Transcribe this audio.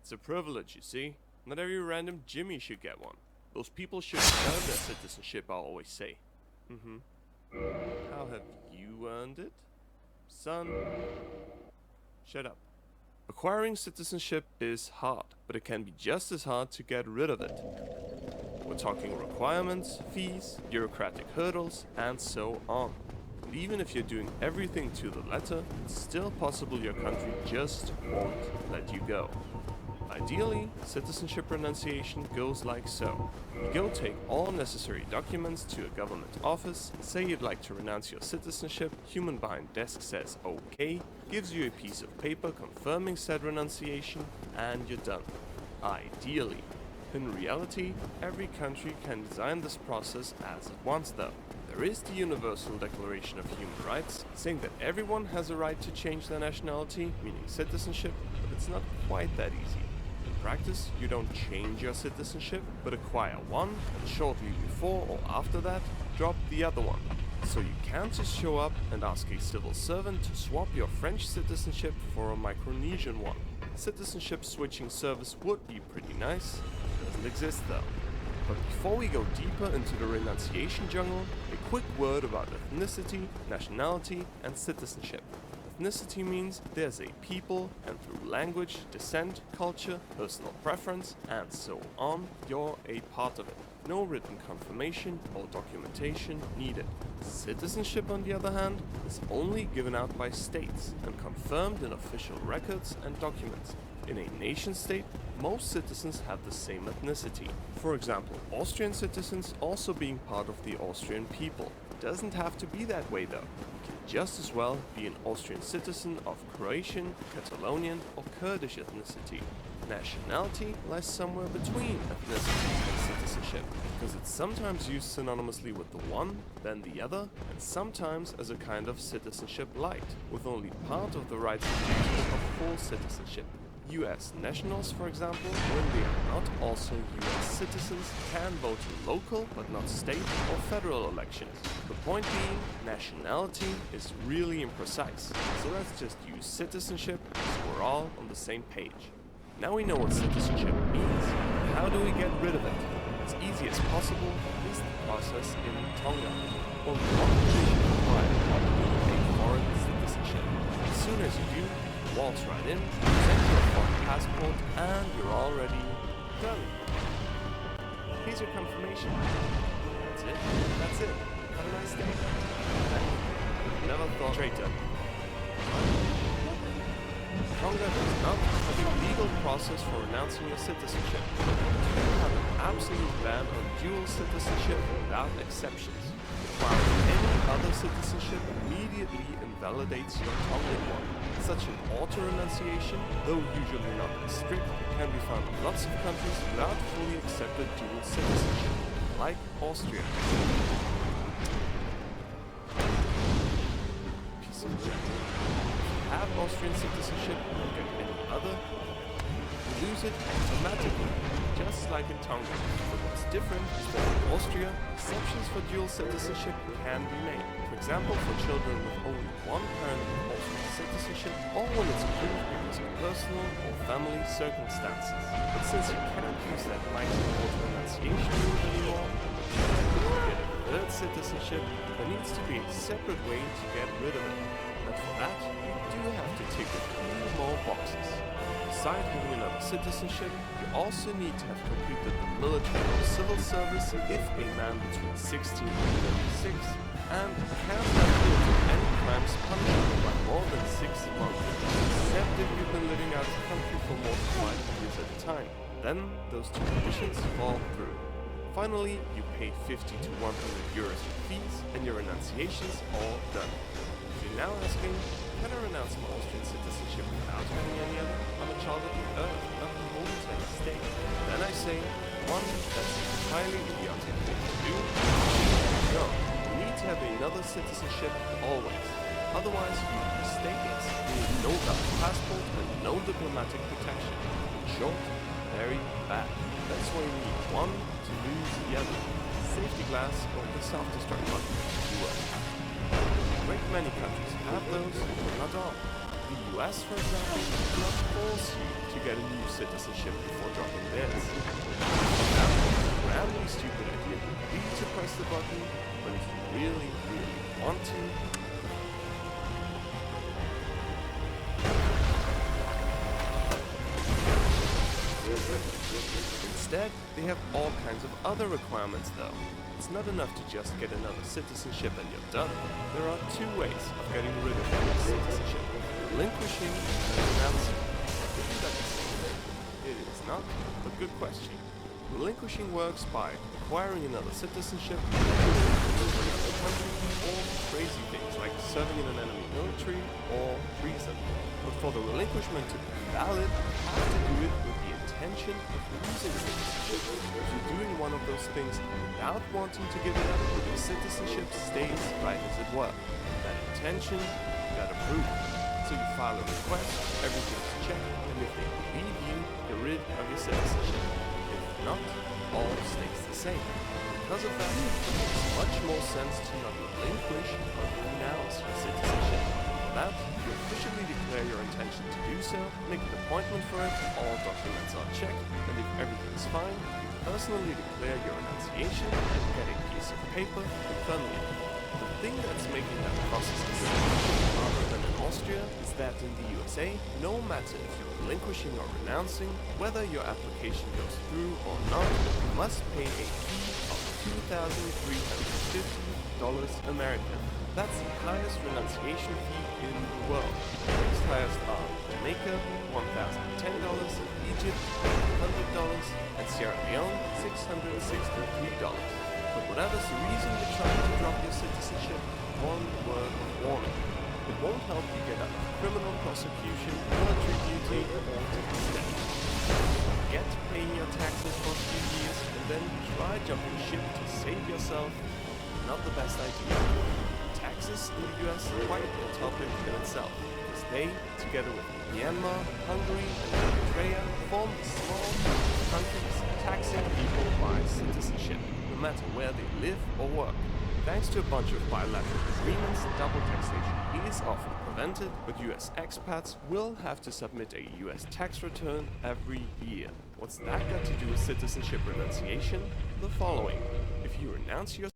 It's a privilege, you see. Not every random Jimmy should get one. Those people should earn their citizenship, I always say. How have you earned it? Son, shut up. Acquiring citizenship is hard, but it can be just as hard to get rid of it. We're talking requirements, fees, bureaucratic hurdles, and so on. And even if you're doing everything to the letter, it's still possible your country just won't let you go. Ideally, citizenship renunciation goes like so. You go take all necessary documents to a government office, say you'd like to renounce your citizenship, human behind desk says okay, gives you a piece of paper confirming said renunciation, and you're done. Ideally. In reality, every country can design this process as it wants though. There is the Universal Declaration of Human Rights, saying that everyone has a right to change their nationality, meaning citizenship, but it's not quite that easy. In practice, you don't change your citizenship, but acquire one, and shortly before or after that, drop the other one. So you can't just show up and ask a civil servant to swap your French citizenship for a Micronesian one. Citizenship switching service would be pretty nice, it doesn't exist though. But before we go deeper into the renunciation jungle, a quick word about ethnicity, nationality, and citizenship. Ethnicity means there's a people, and through language, descent, culture, personal preference, and so on, you're a part of it. No written confirmation or documentation needed. Citizenship, on the other hand, is only given out by states and confirmed in official records and documents. In a nation-state, most citizens have the same ethnicity. For example, Austrian citizens also being part of the Austrian people. Doesn't have to be that way though. You can just as well be an Austrian citizen of Croatian, Catalonian, or Kurdish ethnicity. Nationality lies somewhere between ethnicity and citizenship, because it's sometimes used synonymously with the one, then the other, and sometimes as a kind of citizenship light, with only part of the rights and duties of full citizenship. US nationals, for example, when they are not also US citizens, can vote in local but not state or federal elections. The point being, nationality is really imprecise, so let's just use citizenship so we're all on the same page. Now we know what citizenship means. How do we get rid of it? As easy as possible is the process in Tonga. Only one condition required: a foreign citizenship. As soon as you do, waltz right in, present your foreign passport, and you're already done. Here's your confirmation. That's it. That's it. Have a nice day. Never thought traitor. Tonga does not have a legal process for renouncing your citizenship. You have an absolute ban on dual citizenship without exceptions. Acquiring any other citizenship immediately invalidates your Tongan one. Such an auto-renunciation, though usually not as strict, can be found in lots of countries without fully accepted dual citizenship, like Austria. Piece of shit. Have Austrian citizenship or get any other, you lose it automatically, just like in Tonga. But what's different is that in Austria, exceptions for dual citizenship can be made. For example, for children with only one parent with Austrian citizenship, or when it's approved because of personal or family circumstances. But since you can't use that mighty auto-renunciation rule anymore, to get a third citizenship, there needs to be a separate way to get rid of it. And for that, you do have to tick a few more boxes. Besides having another citizenship, you also need to have completed the military or civil service if a man between 16 and 36, and can't have committed any crimes punishable by more than 6 months, except if you've been living out of the country for more than 5 years at a time. Then those two conditions fall through. Finally, you pay 50 to 100 euros in fees, and your renunciation's all done. If you're now asking, can I renounce my Austrian citizenship without having any other? I'm a child of the earth, not a momentary state. Then I say, one, that's entirely idiotic thing to do. No, you need to have another citizenship always. Otherwise, you are stateless. You need no valid passport and no diplomatic protection. In short, very bad. That's why you need one to lose the other. Safety glass or the self-destruct button, if you will. A great many countries have those, but not all. The US, for example, does not force you to get a new citizenship before dropping theirs. Now, the randomly stupid idea would be to press the button, but if you really, really want to, instead, they have all kinds of other requirements though. It's not enough to just get another citizenship and you're done. There are two ways of getting rid of your citizenship: relinquishing and renouncing. Isn't that the same thing? It is not, but good question. Relinquishing works by acquiring another citizenship, moving to another country, or crazy things like serving in an enemy military or treason. But for the relinquishment to be valid, you have to do it with the intention of losing citizenship. If you're doing one of those things without wanting to give it up, the citizenship stays right as it were. That intention, you gotta prove. So you file a request, everything's checked, and if they believe you, get rid of your citizenship. If not, all stays the same. Because of that, it makes much more sense to not relinquish but renounce your citizenship. For that, you officially declare your intention to do so, make an appointment for it, all documents are checked, and if everything is fine, you personally declare your renunciation and get a piece of paper confirming it. The thing that's making that process harder than in Austria is that in the USA, no matter if you're relinquishing or renouncing, whether your application goes through or not, you must pay a fee of $2,350 American. That's the highest renunciation fee in the world. The next highest are Jamaica, $1,010, Egypt, $100, and Sierra Leone, $663. But whatever's the reason you're trying to drop your citizenship, one word of warning. It won't help you get out of criminal prosecution, military duty, or to the state. Forget paying your taxes for a few years and then try jumping ship to save yourself. Not the best idea. Taxes in the US are quite a topic in itself, because they, together with Myanmar, Hungary, and Eritrea, form the small countries taxing people by citizenship, no matter where they live or work. Thanks to a bunch of bilateral agreements, double taxation is often prevented, but US expats will have to submit a US tax return every year. What's that got to do with citizenship renunciation? The following. If you renounce your